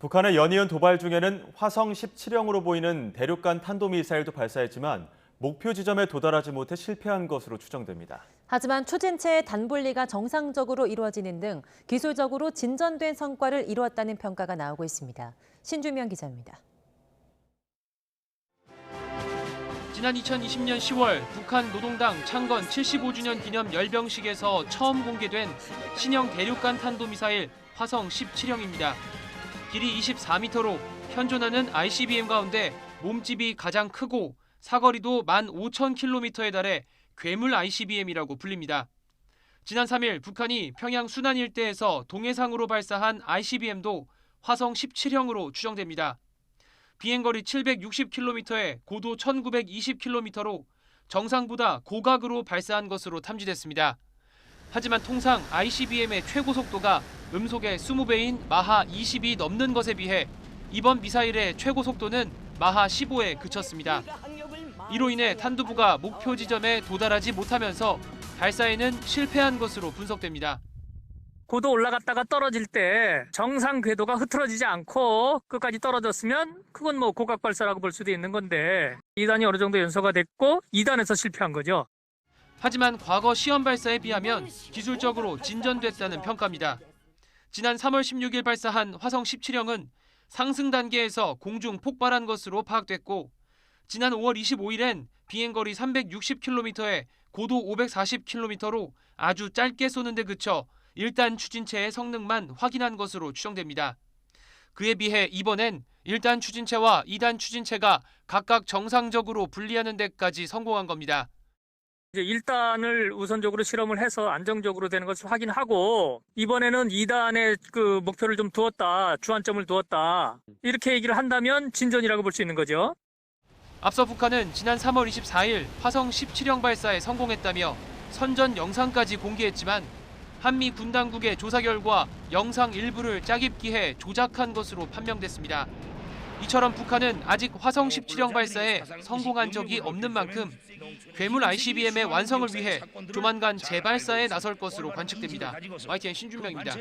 북한의 연이은 도발 중에는 화성 17형으로 보이는 대륙간 탄도미사일도 발사했지만 목표 지점에 도달하지 못해 실패한 것으로 추정됩니다. 하지만 추진체의 단분리가 정상적으로 이루어지는 등 기술적으로 진전된 성과를 이루었다는 평가가 나오고 있습니다. 신주명 기자입니다. 지난 2020년 10월 북한 노동당 창건 75주년 기념 열병식에서 처음 공개된 신형 대륙간 탄도미사일 화성 17형입니다. 길이 24m로 현존하는 ICBM 가운데 몸집이 가장 크고 사거리도 15,000km에 달해 괴물 ICBM이라고 불립니다. 지난 3일 북한이 평양 순안 일대에서 동해상으로 발사한 ICBM도 화성 17형으로 추정됩니다. 비행거리 760km에 고도 1920km로 정상보다 고각으로 발사한 것으로 탐지됐습니다. 하지만 통상 ICBM의 최고 속도가 음속의 20배인 마하 20이 넘는 것에 비해 이번 미사일의 최고 속도는 마하 15에 그쳤습니다. 이로 인해 탄두부가 목표 지점에 도달하지 못하면서 발사에는 실패한 것으로 분석됩니다. 고도 올라갔다가 떨어질 때 정상 궤도가 흐트러지지 않고 끝까지 떨어졌으면 그건 뭐 고각 발사라고 볼 수도 있는 건데 2단이 어느 정도 연소가 됐고 2단에서 실패한 거죠. 하지만 과거 시험 발사에 비하면 기술적으로 진전됐다는 평가입니다. 지난 3월 16일 발사한 화성 17형은 상승 단계에서 공중 폭발한 것으로 파악됐고 지난 5월 25일엔 비행거리 360km에 고도 540km로 아주 짧게 쏘는 데 그쳐 1단 추진체의 성능만 확인한 것으로 추정됩니다. 그에 비해 이번엔 1단 추진체와 2단 추진체가 각각 정상적으로 분리하는 데까지 성공한 겁니다. 이제 1단을 우선적으로 실험을 해서 안정적으로 되는 것을 확인하고 이번에는 2단의 그 목표를 좀 두었다, 주안점을 두었다 이렇게 얘기를 한다면 진전이라고 볼 수 있는 거죠. 앞서 북한은 지난 3월 24일 화성 17형 발사에 성공했다며 선전 영상까지 공개했지만 한미 군 당국의 조사 결과 영상 일부를 짜깁기해 조작한 것으로 판명됐습니다. 이처럼 북한은 아직 화성 17형 발사에 성공한 적이 없는 만큼 괴물 ICBM의 완성을 위해 조만간 재발사에 나설 것으로 관측됩니다. YTN 신준명입니다.